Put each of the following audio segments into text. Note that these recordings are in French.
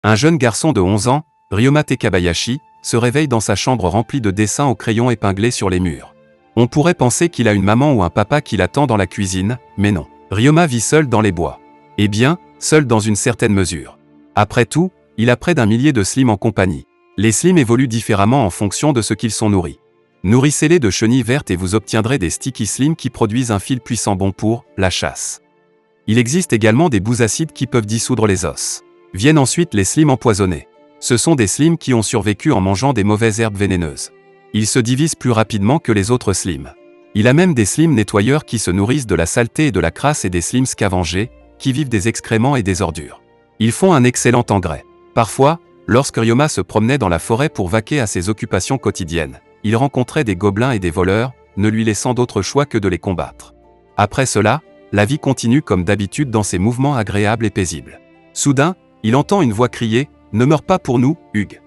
Un jeune garçon de 11 ans, Ryoma Tekabayashi, se réveille dans sa chambre remplie de dessins au crayon épinglés sur les murs. On pourrait penser qu'il a une maman ou un papa qui l'attend dans la cuisine, mais non. Ryoma vit seul dans les bois. Eh bien, seul dans une certaine mesure. Après tout, il a près d'1 millier de slimes en compagnie. Les slimes évoluent différemment en fonction de ce qu'ils sont nourris. Nourrissez-les de chenilles vertes et vous obtiendrez des sticky slimes qui produisent un fil puissant bon pour la chasse. Il existe également des boues acides qui peuvent dissoudre les os. Viennent ensuite les slimes empoisonnés. Ce sont des slimes qui ont survécu en mangeant des mauvaises herbes vénéneuses. Ils se divisent plus rapidement que les autres slimes. Il a même des slimes nettoyeurs qui se nourrissent de la saleté et de la crasse et des slimes scavengés, qui vivent des excréments et des ordures. Ils font un excellent engrais. Parfois, lorsque Ryoma se promenait dans la forêt pour vaquer à ses occupations quotidiennes, il rencontrait des gobelins et des voleurs, ne lui laissant d'autre choix que de les combattre. Après cela, la vie continue comme d'habitude dans ses mouvements agréables et paisibles. Soudain, il entend une voix crier « Ne meurs pas pour nous, Hugues !»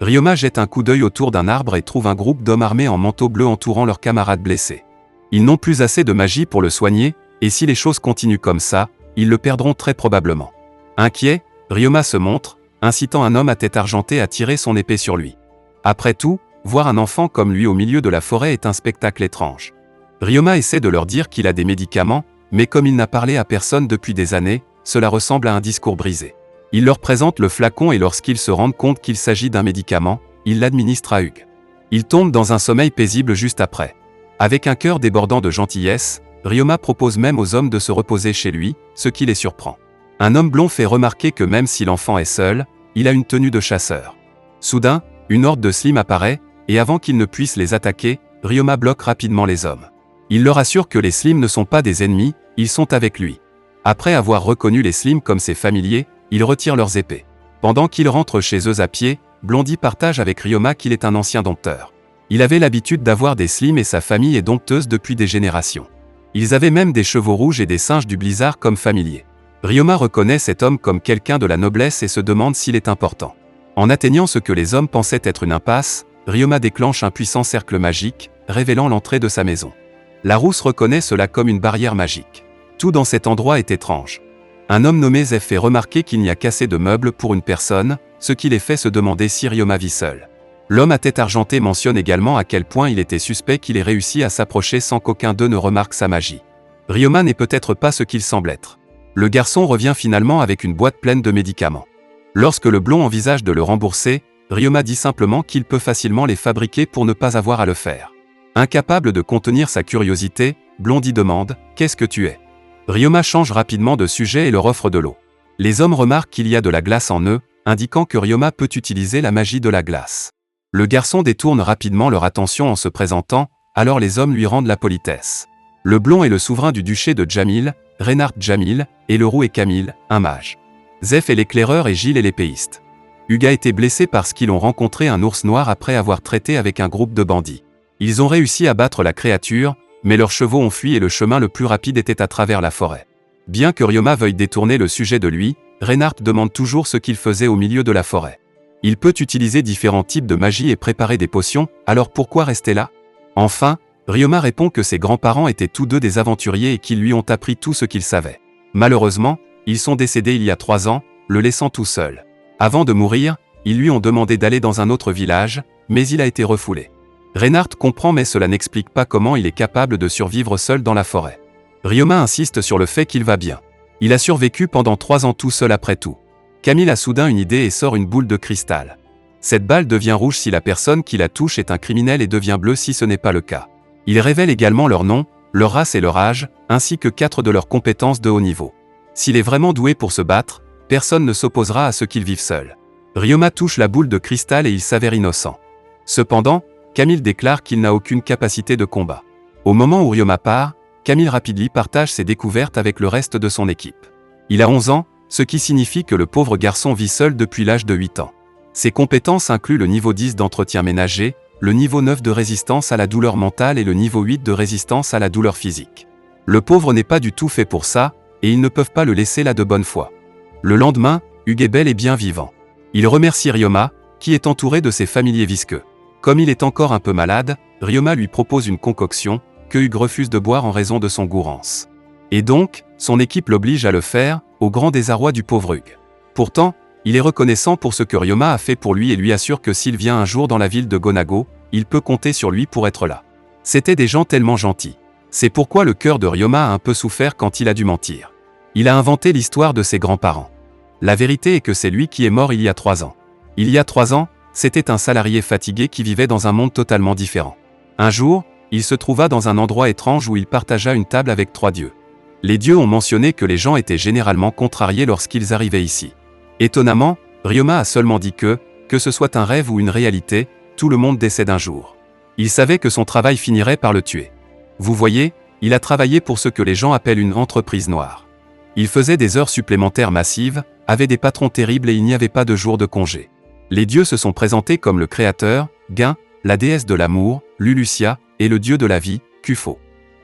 Ryoma jette un coup d'œil autour d'un arbre et trouve un groupe d'hommes armés en manteau bleu entourant leurs camarades blessés. Ils n'ont plus assez de magie pour le soigner, et si les choses continuent comme ça, ils le perdront très probablement. Inquiet, Ryoma se montre, incitant un homme à tête argentée à tirer son épée sur lui. Après tout, voir un enfant comme lui au milieu de la forêt est un spectacle étrange. Ryoma essaie de leur dire qu'il a des médicaments, mais comme il n'a parlé à personne depuis des années, cela ressemble à un discours brisé. Il leur présente le flacon et lorsqu'ils se rendent compte qu'il s'agit d'un médicament, il l'administre à Hugues. Il tombe dans un sommeil paisible juste après. Avec un cœur débordant de gentillesse, Ryoma propose même aux hommes de se reposer chez lui, ce qui les surprend. Un homme blond fait remarquer que même si l'enfant est seul, il a une tenue de chasseur. Soudain, une horde de slimes apparaît, et avant qu'ils ne puissent les attaquer, Ryoma bloque rapidement les hommes. Il leur assure que les slimes ne sont pas des ennemis, ils sont avec lui. Après avoir reconnu les slimes comme ses familiers, ils retirent leurs épées. Pendant qu'ils rentrent chez eux à pied, Blondie partage avec Ryoma qu'il est un ancien dompteur. Il avait l'habitude d'avoir des slimes et sa famille est dompteuse depuis des générations. Ils avaient même des chevaux rouges et des singes du blizzard comme familiers. Ryoma reconnaît cet homme comme quelqu'un de la noblesse et se demande s'il est important. En atteignant ce que les hommes pensaient être une impasse, Ryoma déclenche un puissant cercle magique, révélant l'entrée de sa maison. La rousse reconnaît cela comme une barrière magique. Tout dans cet endroit est étrange. Un homme nommé Zef fait remarquer qu'il n'y a qu'assez de meubles pour une personne, ce qui les fait se demander si Ryoma vit seul. L'homme à tête argentée mentionne également à quel point il était suspect qu'il ait réussi à s'approcher sans qu'aucun d'eux ne remarque sa magie. Ryoma n'est peut-être pas ce qu'il semble être. Le garçon revient finalement avec une boîte pleine de médicaments. Lorsque le blond envisage de le rembourser, Ryoma dit simplement qu'il peut facilement les fabriquer pour ne pas avoir à le faire. Incapable de contenir sa curiosité, Blondie demande « Qu'est-ce que tu es ?» Ryoma change rapidement de sujet et leur offre de l'eau. Les hommes remarquent qu'il y a de la glace en eux, indiquant que Ryoma peut utiliser la magie de la glace. Le garçon détourne rapidement leur attention en se présentant, alors les hommes lui rendent la politesse. Le blond est le souverain du duché de Jamil, Reinhard Jamil, et le roux est Camille, un mage. Zef est l'éclaireur et Gilles est l'épéiste. Hugues a été blessé parce qu'ils ont rencontré un ours noir après avoir traité avec un groupe de bandits. Ils ont réussi à battre la créature, mais leurs chevaux ont fui et le chemin le plus rapide était à travers la forêt. Bien que Ryoma veuille détourner le sujet de lui, Reinhard demande toujours ce qu'il faisait au milieu de la forêt. Il peut utiliser différents types de magie et préparer des potions, alors pourquoi rester là? Enfin, Ryoma répond que ses grands-parents étaient tous deux des aventuriers et qu'ils lui ont appris tout ce qu'il savait. Malheureusement, ils sont décédés il y a 3 ans, le laissant tout seul. Avant de mourir, ils lui ont demandé d'aller dans un autre village, mais il a été refoulé. Reinhard comprend mais cela n'explique pas comment il est capable de survivre seul dans la forêt. Ryoma insiste sur le fait qu'il va bien. Il a survécu pendant 3 ans tout seul après tout. Camille a soudain une idée et sort une boule de cristal. Cette balle devient rouge si la personne qui la touche est un criminel et devient bleue si ce n'est pas le cas. Il révèle également leur nom, leur race et leur âge, ainsi que 4 de leurs compétences de haut niveau. S'il est vraiment doué pour se battre, personne ne s'opposera à ce qu'il vive seul. Ryoma touche la boule de cristal et il s'avère innocent. Cependant, Camille déclare qu'il n'a aucune capacité de combat. Au moment où Ryoma part, Camille rapidement partage ses découvertes avec le reste de son équipe. Il a 11 ans, ce qui signifie que le pauvre garçon vit seul depuis l'âge de 8 ans. Ses compétences incluent le niveau 10 d'entretien ménager, le niveau 9 de résistance à la douleur mentale et le niveau 8 de résistance à la douleur physique. Le pauvre n'est pas du tout fait pour ça, et ils ne peuvent pas le laisser là de bonne foi. Le lendemain, Hugues est bel et bien vivant. Il remercie Ryoma, qui est entouré de ses familiers visqueux. Comme il est encore un peu malade, Ryoma lui propose une concoction, que Hugues refuse de boire en raison de son goût rance. Et donc, son équipe l'oblige à le faire, au grand désarroi du pauvre Hugues. Pourtant, Il est reconnaissant pour ce que Ryoma a fait pour lui et lui assure que s'il vient un jour dans la ville de Gonago, il peut compter sur lui pour être là. C'étaient des gens tellement gentils. C'est pourquoi le cœur de Ryoma a un peu souffert quand il a dû mentir. Il a inventé l'histoire de ses grands-parents. La vérité est que c'est lui qui est mort il y a 3 ans. Il y a 3 ans, c'était un salarié fatigué qui vivait dans un monde totalement différent. Un jour, il se trouva dans un endroit étrange où il partagea une table avec 3 dieux. Les dieux ont mentionné que les gens étaient généralement contrariés lorsqu'ils arrivaient ici. Étonnamment, Ryoma a seulement dit que ce soit un rêve ou une réalité, tout le monde décède un jour. Il savait que son travail finirait par le tuer. Vous voyez, il a travaillé pour ce que les gens appellent une entreprise noire. Il faisait des heures supplémentaires massives, avait des patrons terribles et il n'y avait pas de jour de congé. Les dieux se sont présentés comme le créateur, Gain, la déesse de l'amour, Lulucia, et le dieu de la vie, Kufo.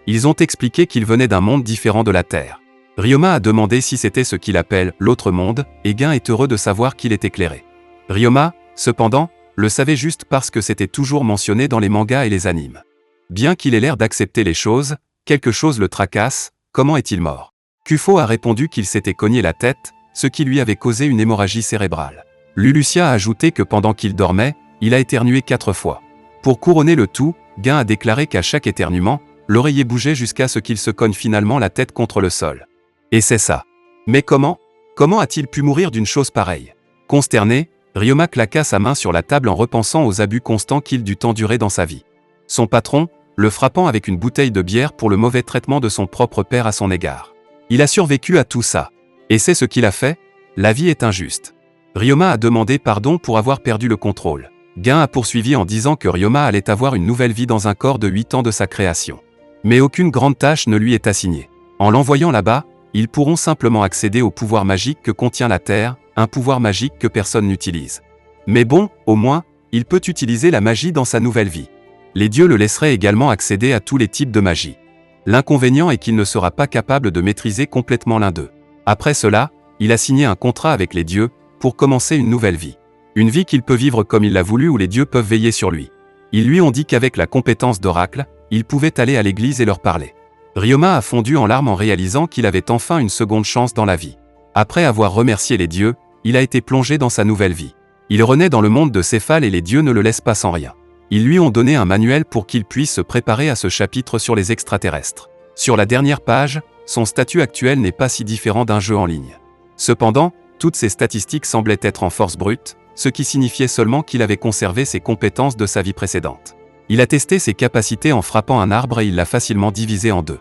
Ils ont expliqué qu'ils venaient d'un monde différent de la Terre. Ryoma a demandé si c'était ce qu'il appelle l'autre monde, et Gain est heureux de savoir qu'il est éclairé. Ryoma, cependant, le savait juste parce que c'était toujours mentionné dans les mangas et les animes. Bien qu'il ait l'air d'accepter les choses, quelque chose le tracasse, comment est-il mort? Kufo a répondu qu'il s'était cogné la tête, ce qui lui avait causé une hémorragie cérébrale. Lulucia a ajouté que pendant qu'il dormait, il a éternué 4 fois. Pour couronner le tout, Gain a déclaré qu'à chaque éternuement, l'oreiller bougeait jusqu'à ce qu'il se cogne finalement la tête contre le sol. Et c'est ça. Mais comment? Comment a-t-il pu mourir d'une chose pareille? Consterné, Ryoma claqua sa main sur la table en repensant aux abus constants qu'il dut endurer dans sa vie. Son patron, le frappant avec une bouteille de bière pour le mauvais traitement de son propre père à son égard. Il a survécu à tout ça. Et c'est ce qu'il a fait? La vie est injuste. Ryoma a demandé pardon pour avoir perdu le contrôle. Gain a poursuivi en disant que Ryoma allait avoir une nouvelle vie dans un corps de 8 ans de sa création. Mais aucune grande tâche ne lui est assignée. En l'envoyant là-bas, ils pourront simplement accéder au pouvoir magique que contient la Terre, un pouvoir magique que personne n'utilise. Mais bon, au moins, il peut utiliser la magie dans sa nouvelle vie. Les dieux le laisseraient également accéder à tous les types de magie. L'inconvénient est qu'il ne sera pas capable de maîtriser complètement l'un d'eux. Après cela, il a signé un contrat avec les dieux, pour commencer une nouvelle vie. Une vie qu'il peut vivre comme il l'a voulu où les dieux peuvent veiller sur lui. Ils lui ont dit qu'avec la compétence d'oracle, il pouvait aller à l'église et leur parler. Ryoma a fondu en larmes en réalisant qu'il avait enfin une seconde chance dans la vie. Après avoir remercié les dieux, il a été plongé dans sa nouvelle vie. Il renaît dans le monde de Céphale et les dieux ne le laissent pas sans rien. Ils lui ont donné un manuel pour qu'il puisse se préparer à ce chapitre sur les extraterrestres. Sur la dernière page, son statut actuel n'est pas si différent d'un jeu en ligne. Cependant, toutes ses statistiques semblaient être en force brute, ce qui signifiait seulement qu'il avait conservé ses compétences de sa vie précédente. Il a testé ses capacités en frappant un arbre et il l'a facilement divisé en 2.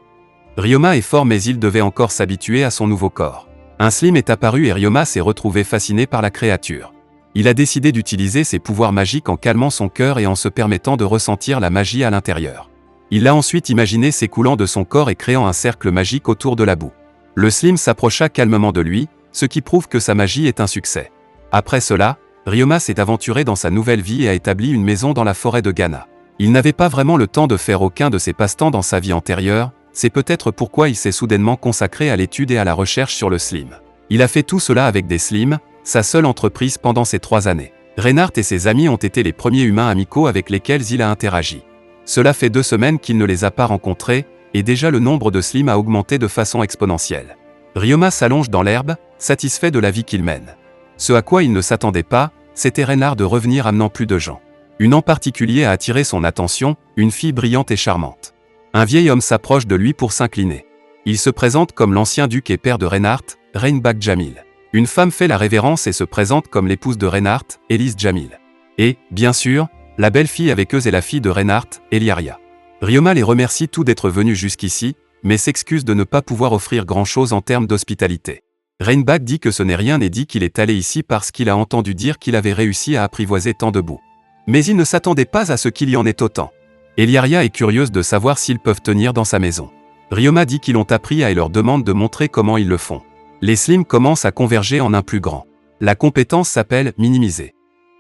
Ryoma est fort mais il devait encore s'habituer à son nouveau corps. Un slim est apparu et Ryoma s'est retrouvé fasciné par la créature. Il a décidé d'utiliser ses pouvoirs magiques en calmant son cœur et en se permettant de ressentir la magie à l'intérieur. Il l'a ensuite imaginé s'écoulant de son corps et créant un cercle magique autour de la boue. Le slim s'approcha calmement de lui, ce qui prouve que sa magie est un succès. Après cela, Ryoma s'est aventuré dans sa nouvelle vie et a établi une maison dans la forêt de Ghana. Il n'avait pas vraiment le temps de faire aucun de ses passe-temps dans sa vie antérieure, c'est peut-être pourquoi il s'est soudainement consacré à l'étude et à la recherche sur le slim. Il a fait tout cela avec des slims, sa seule entreprise pendant ces 3 années. Reinhardt et ses amis ont été les premiers humains amicaux avec lesquels il a interagi. Cela fait 2 semaines qu'il ne les a pas rencontrés, et déjà le nombre de slims a augmenté de façon exponentielle. Ryoma s'allonge dans l'herbe, satisfait de la vie qu'il mène. Ce à quoi il ne s'attendait pas, c'était Reinhardt de revenir amenant plus de gens. Une en particulier a attiré son attention, une fille brillante et charmante. Un vieil homme s'approche de lui pour s'incliner. Il se présente comme l'ancien duc et père de Reinhardt, Reinbach Jamil. Une femme fait la révérence et se présente comme l'épouse de Reinhardt, Elise Jamil. Et, bien sûr, la belle-fille avec eux est la fille de Reinhardt, Eliaria. Ryoma les remercie tous d'être venus jusqu'ici, mais s'excuse de ne pas pouvoir offrir grand-chose en termes d'hospitalité. Reinbach dit que ce n'est rien et dit qu'il est allé ici parce qu'il a entendu dire qu'il avait réussi à apprivoiser tant de boue. Mais il ne s'attendait pas à ce qu'il y en ait autant. Eliaria est curieuse de savoir s'ils peuvent tenir dans sa maison. Ryoma dit qu'ils l'ont appris et leur demande de montrer comment ils le font. Les slims commencent à converger en un plus grand. La compétence s'appelle minimiser.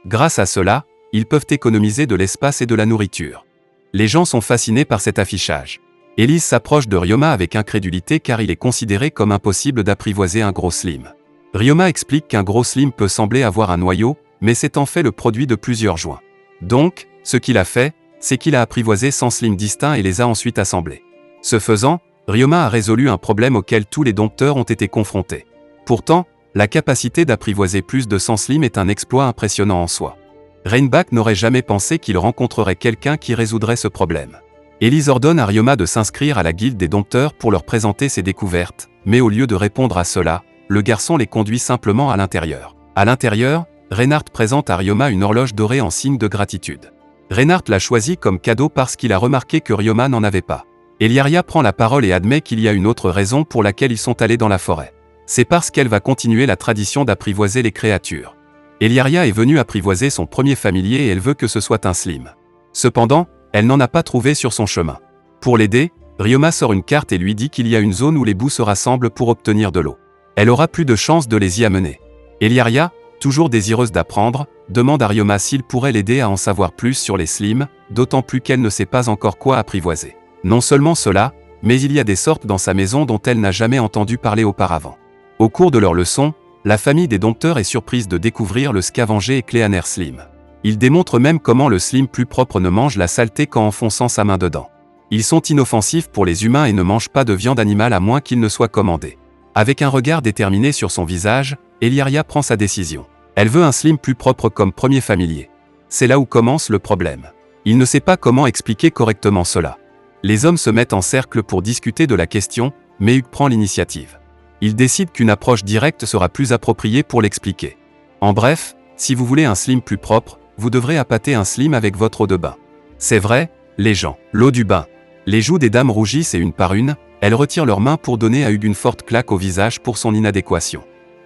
Grâce à cela, ils peuvent économiser de l'espace et de la nourriture. Les gens sont fascinés par cet affichage. Elise s'approche de Ryoma avec incrédulité car il est considéré comme impossible d'apprivoiser un gros slim. Ryoma explique qu'un gros slim peut sembler avoir un noyau, mais c'est en fait le produit de plusieurs joints. Donc, ce qu'il a fait, c'est qu'il a apprivoisé 100 slims distincts et les a ensuite assemblés. Ce faisant, Ryoma a résolu un problème auquel tous les dompteurs ont été confrontés. Pourtant, la capacité d'apprivoiser plus de 100 slimes est un exploit impressionnant en soi. Reinbach n'aurait jamais pensé qu'il rencontrerait quelqu'un qui résoudrait ce problème. Elise ordonne à Ryoma de s'inscrire à la guilde des dompteurs pour leur présenter ses découvertes, mais au lieu de répondre à cela, le garçon les conduit simplement à l'intérieur. À l'intérieur, Reinhardt présente à Ryoma une horloge dorée en signe de gratitude. Reinhardt l'a choisie comme cadeau parce qu'il a remarqué que Ryoma n'en avait pas. Eliaria prend la parole et admet qu'il y a une autre raison pour laquelle ils sont allés dans la forêt. C'est parce qu'elle va continuer la tradition d'apprivoiser les créatures. Eliaria est venue apprivoiser son premier familier et elle veut que ce soit un slime. Cependant, elle n'en a pas trouvé sur son chemin. Pour l'aider, Ryoma sort une carte et lui dit qu'il y a une zone où les boues se rassemblent pour obtenir de l'eau. Elle aura plus de chances de les y amener. Eliaria, toujours désireuse d'apprendre, demande à Ryoma s'il pourrait l'aider à en savoir plus sur les slimes, d'autant plus qu'elle ne sait pas encore quoi apprivoiser. Non seulement cela, mais il y a des sortes dans sa maison dont elle n'a jamais entendu parler auparavant. Au cours de leur leçon, la famille des dompteurs est surprise de découvrir le scavenger et Cléaner Slim. Ils démontrent même comment le slime plus propre ne mange la saleté qu'en enfonçant sa main dedans. Ils sont inoffensifs pour les humains et ne mangent pas de viande animale à moins qu'il ne soit commandé. Avec un regard déterminé sur son visage, Eliaria prend sa décision. Elle veut un slime plus propre comme premier familier. C'est là où commence le problème. Il ne sait pas comment expliquer correctement cela. Les hommes se mettent en cercle pour discuter de la question, mais Hugues prend l'initiative. Il décide qu'une approche directe sera plus appropriée pour l'expliquer. En bref, si vous voulez un slime plus propre, vous devrez appâter un slime avec votre eau de bain. C'est vrai, les gens. L'eau du bain. Les joues des dames rougissent et une par une, elles retirent leurs mains pour donner à Hugues une forte claque au visage pour son inadéquation.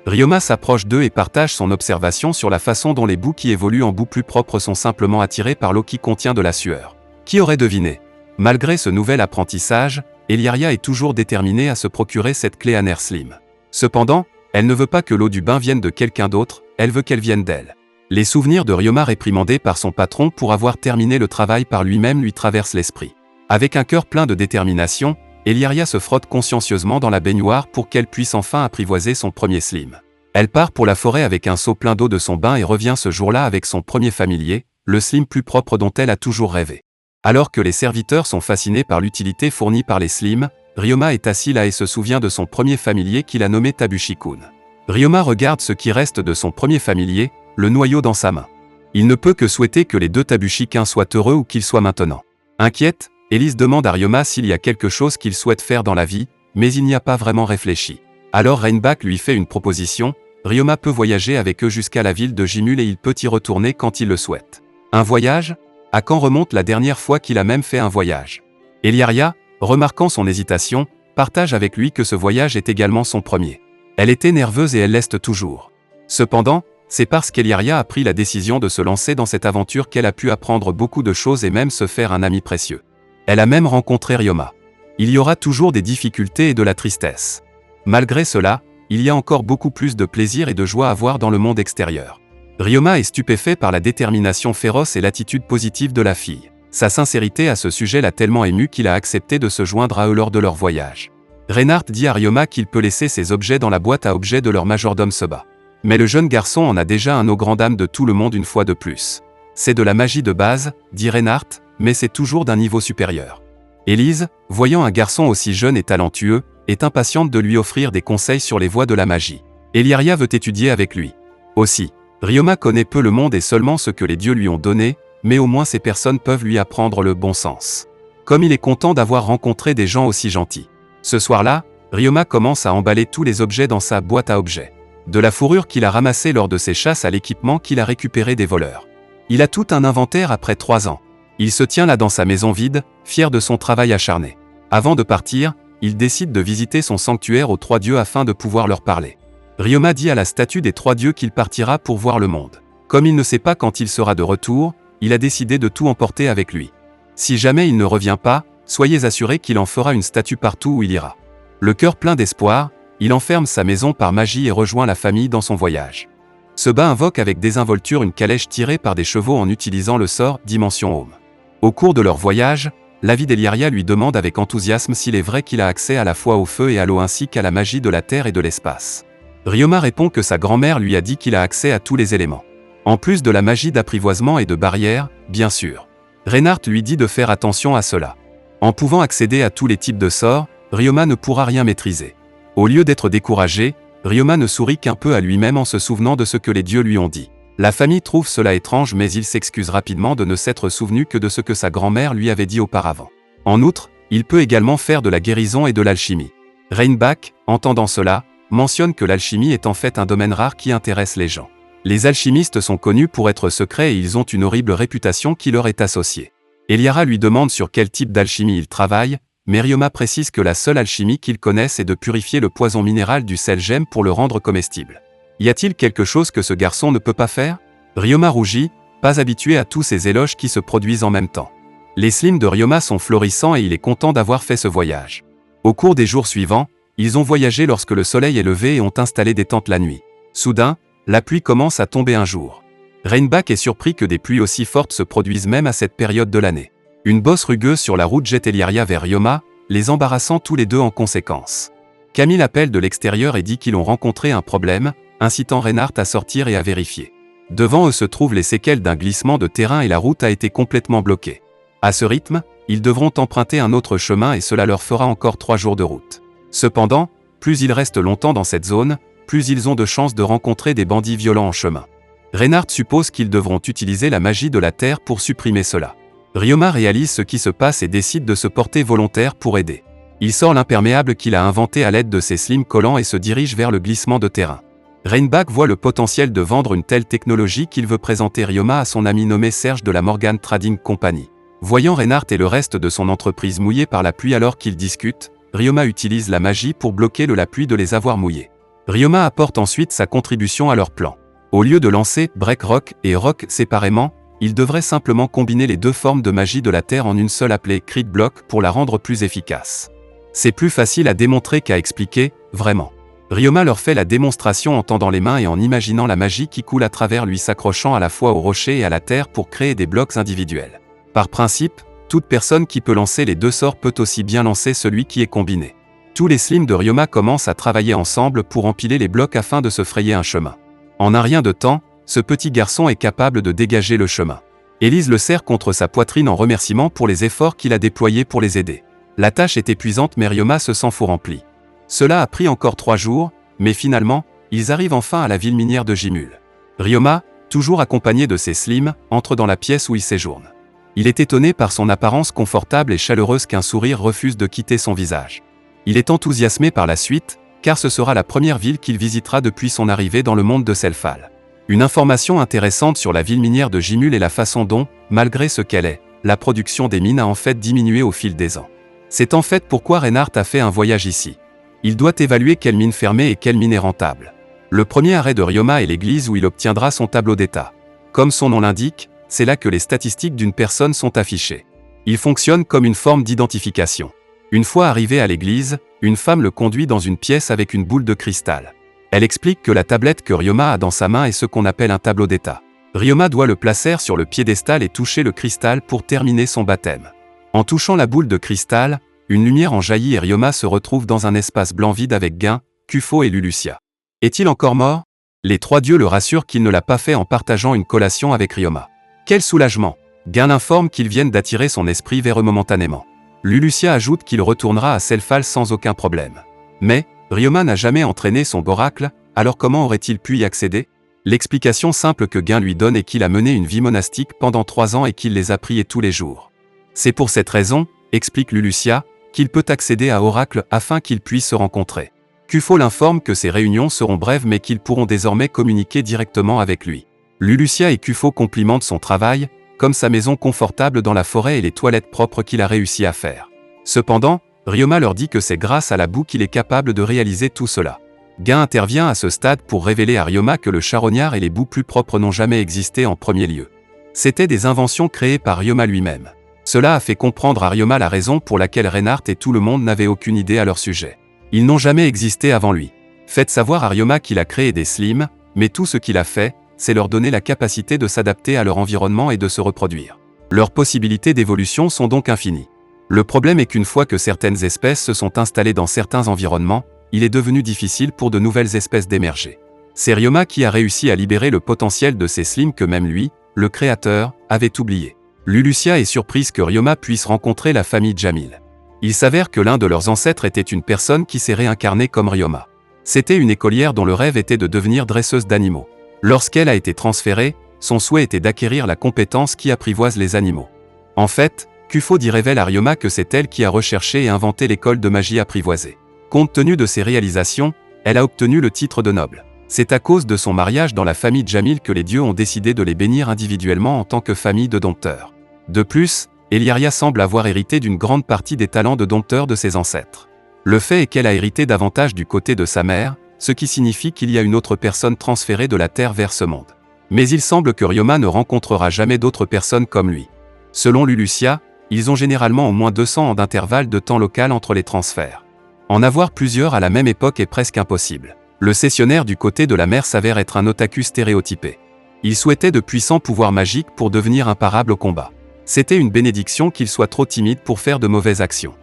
Ryoma s'approche d'eux et partage son observation sur la façon dont les boues qui évoluent en boues plus propres sont simplement attirées par l'eau qui contient de la sueur. Qui aurait deviné? Malgré ce nouvel apprentissage, Eliaria est toujours déterminée à se procurer cette Cléaner Slim. Cependant, elle ne veut pas que l'eau du bain vienne de quelqu'un d'autre, elle veut qu'elle vienne d'elle. Les souvenirs de Ryoma réprimandé par son patron pour avoir terminé le travail par lui-même lui traversent l'esprit. Avec un cœur plein de détermination, Eliaria se frotte consciencieusement dans la baignoire pour qu'elle puisse enfin apprivoiser son premier slim. Elle part pour la forêt avec un seau plein d'eau de son bain et revient ce jour-là avec son premier familier, le slim plus propre dont elle a toujours rêvé. Alors que les serviteurs sont fascinés par l'utilité fournie par les slims, Ryoma est assis là et se souvient de son premier familier qu'il a nommé Tabushi-kun. Ryoma regarde ce qui reste de son premier familier, le noyau dans sa main. Il ne peut que souhaiter que les deux Tabushi-kun soient heureux ou qu'ils soient maintenant. Inquiète, Elise demande à Ryoma s'il y a quelque chose qu'il souhaite faire dans la vie, mais il n'y a pas vraiment réfléchi. Alors Reinbach lui fait une proposition, Ryoma peut voyager avec eux jusqu'à la ville de Jimul et il peut y retourner quand il le souhaite. Un voyage? À quand remonte la dernière fois qu'il a même fait un voyage? Eliaria, remarquant son hésitation, partage avec lui que ce voyage est également son premier. Elle était nerveuse et elle l'est toujours. Cependant, c'est parce qu'Eliaria a pris la décision de se lancer dans cette aventure qu'elle a pu apprendre beaucoup de choses et même se faire un ami précieux. Elle a même rencontré Ryoma. Il y aura toujours des difficultés et de la tristesse. Malgré cela, il y a encore beaucoup plus de plaisir et de joie à voir dans le monde extérieur. Ryoma est stupéfait par la détermination féroce et l'attitude positive de la fille. Sa sincérité à ce sujet l'a tellement ému qu'il a accepté de se joindre à eux lors de leur voyage. Reinhardt dit à Ryoma qu'il peut laisser ses objets dans la boîte à objets de leur majordome Seba. Mais le jeune garçon en a déjà un aux grandes dames de tout le monde une fois de plus. C'est de la magie de base, dit Reinhardt, mais c'est toujours d'un niveau supérieur. Elise, voyant un garçon aussi jeune et talentueux, est impatiente de lui offrir des conseils sur les voies de la magie. Eliaria veut étudier avec lui. Aussi, Ryoma connaît peu le monde et seulement ce que les dieux lui ont donné, mais au moins ces personnes peuvent lui apprendre le bon sens. Comme il est content d'avoir rencontré des gens aussi gentils. Ce soir-là, Ryoma commence à emballer tous les objets dans sa boîte à objets. De la fourrure qu'il a ramassée lors de ses chasses à l'équipement qu'il a récupéré des voleurs. Il a tout un inventaire après 3 ans. Il se tient là dans sa maison vide, fier de son travail acharné. Avant de partir, il décide de visiter son sanctuaire aux 3 dieux afin de pouvoir leur parler. Ryoma dit à la statue des 3 dieux qu'il partira pour voir le monde. Comme il ne sait pas quand il sera de retour, il a décidé de tout emporter avec lui. Si jamais il ne revient pas, soyez assurés qu'il en fera une statue partout où il ira. Le cœur plein d'espoir, il enferme sa maison par magie et rejoint la famille dans son voyage. Seba invoque avec désinvolture une calèche tirée par des chevaux en utilisant le sort Dimension Home. Au cours de leur voyage, la vie d'Eliaria lui demande avec enthousiasme s'il est vrai qu'il a accès à la fois au feu et à l'eau ainsi qu'à la magie de la terre et de l'espace. Ryoma répond que sa grand-mère lui a dit qu'il a accès à tous les éléments. En plus de la magie d'apprivoisement et de barrière, bien sûr. Reinhardt lui dit de faire attention à cela. En pouvant accéder à tous les types de sorts, Ryoma ne pourra rien maîtriser. Au lieu d'être découragé, Ryoma ne sourit qu'un peu à lui-même en se souvenant de ce que les dieux lui ont dit. La famille trouve cela étrange mais il s'excuse rapidement de ne s'être souvenu que de ce que sa grand-mère lui avait dit auparavant. En outre, il peut également faire de la guérison et de l'alchimie. Reinbach, entendant cela, mentionne que l'alchimie est en fait un domaine rare qui intéresse les gens. Les alchimistes sont connus pour être secrets et ils ont une horrible réputation qui leur est associée. Eliara lui demande sur quel type d'alchimie il travaille, mais Ryoma précise que la seule alchimie qu'il connaisse est de purifier le poison minéral du sel gemme pour le rendre comestible. Y a-t-il quelque chose que ce garçon ne peut pas faire? Ryoma rougit, pas habitué à tous ces éloges qui se produisent en même temps. Les slims de Ryoma sont florissants et il est content d'avoir fait ce voyage. Au cours des jours suivants, ils ont voyagé lorsque le soleil est levé et ont installé des tentes la nuit. Soudain, la pluie commence à tomber un jour. Reinbach est surpris que des pluies aussi fortes se produisent même à cette période de l'année. Une bosse rugueuse sur la route jette Eliaria vers Ryoma, les embarrassant tous les deux en conséquence. Camille appelle de l'extérieur et dit qu'ils ont rencontré un problème, incitant Reinhardt à sortir et à vérifier. Devant eux se trouvent les séquelles d'un glissement de terrain et la route a été complètement bloquée. À ce rythme, ils devront emprunter un autre chemin et cela leur fera encore 3 jours de route. Cependant, plus ils restent longtemps dans cette zone, plus ils ont de chances de rencontrer des bandits violents en chemin. Reinhardt suppose qu'ils devront utiliser la magie de la terre pour supprimer cela. Ryoma réalise ce qui se passe et décide de se porter volontaire pour aider. Il sort l'imperméable qu'il a inventé à l'aide de ses slims collants et se dirige vers le glissement de terrain. Reinbach voit le potentiel de vendre une telle technologie qu'il veut présenter Ryoma à son ami nommé Serge de la Morgan Trading Company. Voyant Reinhardt et le reste de son entreprise mouillés par la pluie alors qu'ils discutent, Ryoma utilise la magie pour bloquer la pluie de les avoir mouillés. Ryoma apporte ensuite sa contribution à leur plan. Au lieu de lancer Break Rock et Rock séparément, il devrait simplement combiner les deux formes de magie de la Terre en une seule appelée Crit Block pour la rendre plus efficace. C'est plus facile à démontrer qu'à expliquer, vraiment. Ryoma leur fait la démonstration en tendant les mains et en imaginant la magie qui coule à travers lui s'accrochant à la fois au rocher et à la terre pour créer des blocs individuels. Par principe, toute personne qui peut lancer les deux sorts peut aussi bien lancer celui qui est combiné. Tous les slims de Ryoma commencent à travailler ensemble pour empiler les blocs afin de se frayer un chemin. En un rien de temps, ce petit garçon est capable de dégager le chemin. Élise le serre contre sa poitrine en remerciement pour les efforts qu'il a déployés pour les aider. La tâche est épuisante mais Ryoma se sent fou rempli. Cela a pris encore 3 jours, mais finalement, ils arrivent enfin à la ville minière de Jimul. Ryoma, toujours accompagné de ses slims, entre dans la pièce où il séjourne. Il est étonné par son apparence confortable et chaleureuse qu'un sourire refuse de quitter son visage. Il est enthousiasmé par la suite, car ce sera la première ville qu'il visitera depuis son arrivée dans le monde de Selphal. Une information intéressante sur la ville minière de Jimul est la façon dont, malgré ce qu'elle est, la production des mines a en fait diminué au fil des ans. C'est en fait pourquoi Reinhardt a fait un voyage ici. Il doit évaluer quelle mine fermée et quelle mine est rentable. Le premier arrêt de Ryoma est l'église où il obtiendra son tableau d'état. Comme son nom l'indique, c'est là que les statistiques d'une personne sont affichées. Il fonctionne comme une forme d'identification. Une fois arrivé à l'église, une femme le conduit dans une pièce avec une boule de cristal. Elle explique que la tablette que Ryoma a dans sa main est ce qu'on appelle un tableau d'état. Ryoma doit le placer sur le piédestal et toucher le cristal pour terminer son baptême. En touchant la boule de cristal, une lumière en jaillit et Ryoma se retrouve dans un espace blanc vide avec Gain, Kufo et Lulucia. Est-il encore mort? Les 3 dieux le rassurent qu'il ne l'a pas fait en partageant une collation avec Ryoma. Quel soulagement! Gain informe qu'ils viennent d'attirer son esprit vers eux momentanément. Lulucia ajoute qu'il retournera à Selphal sans aucun problème. Mais, Ryoma n'a jamais entraîné son boracle, alors comment aurait-il pu y accéder? L'explication simple que Gain lui donne est qu'il a mené une vie monastique pendant 3 ans et qu'il les a priés tous les jours. C'est pour cette raison, explique Lulucia, qu'il peut accéder à Oracle afin qu'ils puissent se rencontrer. Kufo l'informe que ces réunions seront brèves mais qu'ils pourront désormais communiquer directement avec lui. Lulucia et Kufo complimentent son travail, comme sa maison confortable dans la forêt et les toilettes propres qu'il a réussi à faire. Cependant, Ryoma leur dit que c'est grâce à la boue qu'il est capable de réaliser tout cela. Gain intervient à ce stade pour révéler à Ryoma que le charognard et les boues plus propres n'ont jamais existé en premier lieu. C'étaient des inventions créées par Ryoma lui-même. Cela a fait comprendre à Ryoma la raison pour laquelle Reinhardt et tout le monde n'avaient aucune idée à leur sujet. Ils n'ont jamais existé avant lui. Faites savoir à Ryoma qu'il a créé des slims, mais tout ce qu'il a fait, c'est leur donner la capacité de s'adapter à leur environnement et de se reproduire. Leurs possibilités d'évolution sont donc infinies. Le problème est qu'une fois que certaines espèces se sont installées dans certains environnements, il est devenu difficile pour de nouvelles espèces d'émerger. C'est Ryoma qui a réussi à libérer le potentiel de ces slims que même lui, le créateur, avait oublié. Lulucia est surprise que Ryoma puisse rencontrer la famille Jamil. Il s'avère que l'un de leurs ancêtres était une personne qui s'est réincarnée comme Ryoma. C'était une écolière dont le rêve était de devenir dresseuse d'animaux. Lorsqu'elle a été transférée, son souhait était d'acquérir la compétence qui apprivoise les animaux. En fait, Kufo révèle à Ryoma que c'est elle qui a recherché et inventé l'école de magie apprivoisée. Compte tenu de ses réalisations, elle a obtenu le titre de noble. C'est à cause de son mariage dans la famille Jamil que les dieux ont décidé de les bénir individuellement en tant que famille de dompteurs. De plus, Eliaria semble avoir hérité d'une grande partie des talents de dompteur de ses ancêtres. Le fait est qu'elle a hérité davantage du côté de sa mère, ce qui signifie qu'il y a une autre personne transférée de la Terre vers ce monde. Mais il semble que Ryoma ne rencontrera jamais d'autres personnes comme lui. Selon Lulucia, ils ont généralement au moins 200 ans d'intervalle de temps local entre les transferts. En avoir plusieurs à la même époque est presque impossible. Le cessionnaire du côté de la mer s'avère être un otaku stéréotypé. Il souhaitait de puissants pouvoirs magiques pour devenir imparable au combat. C'était une bénédiction qu'il soit trop timide pour faire de mauvaises actions.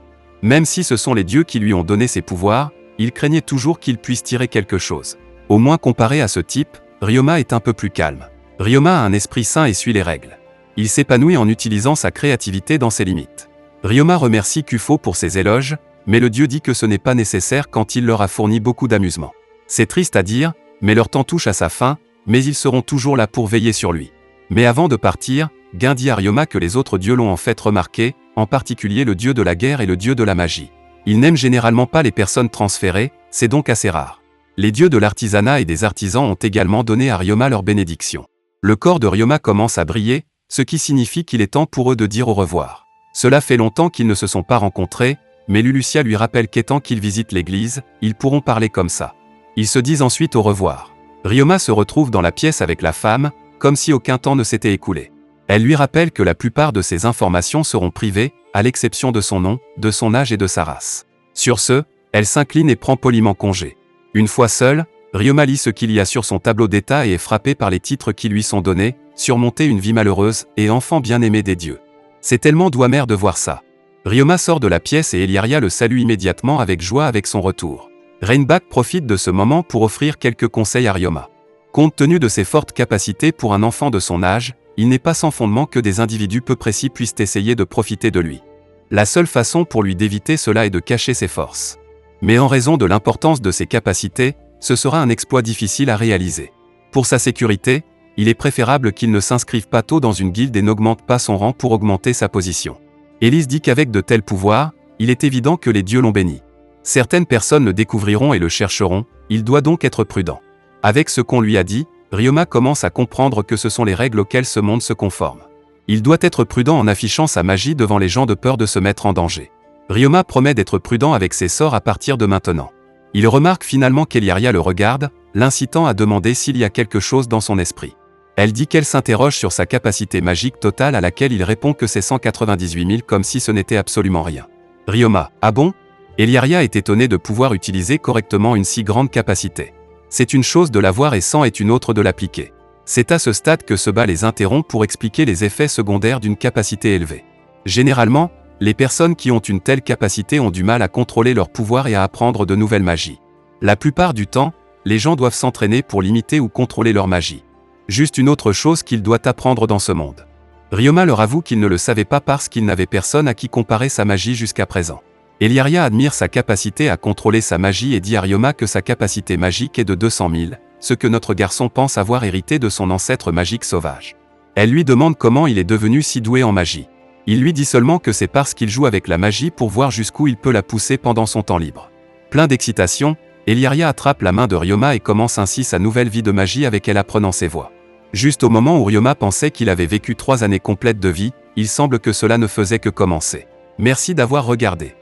Même si ce sont les dieux qui lui ont donné ces pouvoirs, il craignait toujours qu'il puisse tirer quelque chose. Au moins comparé à ce type, Ryoma est un peu plus calme. Ryoma a un esprit sain et suit les règles. Il s'épanouit en utilisant sa créativité dans ses limites. Ryoma remercie Kufo pour ses éloges, mais le dieu dit que ce n'est pas nécessaire quand il leur a fourni beaucoup d'amusement. C'est triste à dire, mais leur temps touche à sa fin, mais ils seront toujours là pour veiller sur lui. Mais avant de partir, Guin dit à Ryoma que les autres dieux l'ont en fait remarqué, en particulier le dieu de la guerre et le dieu de la magie. Ils n'aiment généralement pas les personnes transférées, c'est donc assez rare. Les dieux de l'artisanat et des artisans ont également donné à Ryoma leur bénédiction. Le corps de Ryoma commence à briller, ce qui signifie qu'il est temps pour eux de dire au revoir. Cela fait longtemps qu'ils ne se sont pas rencontrés, mais Lulucia lui rappelle qu'étant qu'ils visitent l'église, ils pourront parler comme ça. Ils se disent ensuite au revoir. Ryoma se retrouve dans la pièce avec la femme, comme si aucun temps ne s'était écoulé. Elle lui rappelle que la plupart de ses informations seront privées, à l'exception de son nom, de son âge et de sa race. Sur ce, elle s'incline et prend poliment congé. Une fois seule, Ryoma lit ce qu'il y a sur son tableau d'état et est frappé par les titres qui lui sont donnés, surmonter une vie malheureuse et enfant bien-aimé des dieux. C'est tellement doux amer de voir ça. Ryoma sort de la pièce et Eliaria le salue immédiatement avec joie avec son retour. Rainback profite de ce moment pour offrir quelques conseils à Ryoma. Compte tenu de ses fortes capacités pour un enfant de son âge, il n'est pas sans fondement que des individus peu précis puissent essayer de profiter de lui. La seule façon pour lui d'éviter cela est de cacher ses forces. Mais en raison de l'importance de ses capacités, ce sera un exploit difficile à réaliser. Pour sa sécurité, il est préférable qu'il ne s'inscrive pas tôt dans une guilde et n'augmente pas son rang pour augmenter sa position. Élise dit qu'avec de tels pouvoirs, il est évident que les dieux l'ont béni. Certaines personnes le découvriront et le chercheront, il doit donc être prudent. Avec ce qu'on lui a dit, Ryoma commence à comprendre que ce sont les règles auxquelles ce monde se conforme. Il doit être prudent en affichant sa magie devant les gens de peur de se mettre en danger. Ryoma promet d'être prudent avec ses sorts à partir de maintenant. Il remarque finalement qu'Eliaria le regarde, l'incitant à demander s'il y a quelque chose dans son esprit. Elle dit qu'elle s'interroge sur sa capacité magique totale à laquelle il répond que c'est 198 000 comme si ce n'était absolument rien. Ryoma, ah bon? Eliaria est étonnée de pouvoir utiliser correctement une si grande capacité. C'est une chose de l'avoir et 100 est une autre de l'appliquer. C'est à ce stade que Seba les interrompt pour expliquer les effets secondaires d'une capacité élevée. Généralement, les personnes qui ont une telle capacité ont du mal à contrôler leur pouvoir et à apprendre de nouvelles magies. La plupart du temps, les gens doivent s'entraîner pour limiter ou contrôler leur magie. Juste une autre chose qu'il doit apprendre dans ce monde. Ryoma leur avoue qu'il ne le savait pas parce qu'il n'avait personne à qui comparer sa magie jusqu'à présent. Eliaria admire sa capacité à contrôler sa magie et dit à Ryoma que sa capacité magique est de 200 000, ce que notre garçon pense avoir hérité de son ancêtre magique sauvage. Elle lui demande comment il est devenu si doué en magie. Il lui dit seulement que c'est parce qu'il joue avec la magie pour voir jusqu'où il peut la pousser pendant son temps libre. Plein d'excitation, Eliaria attrape la main de Ryoma et commence ainsi sa nouvelle vie de magie avec elle apprenant ses voix. Juste au moment où Ryoma pensait qu'il avait vécu 3 années complètes de vie, il semble que cela ne faisait que commencer. Merci d'avoir regardé.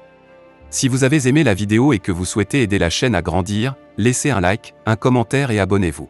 Si vous avez aimé la vidéo et que vous souhaitez aider la chaîne à grandir, laissez un like, un commentaire et abonnez-vous.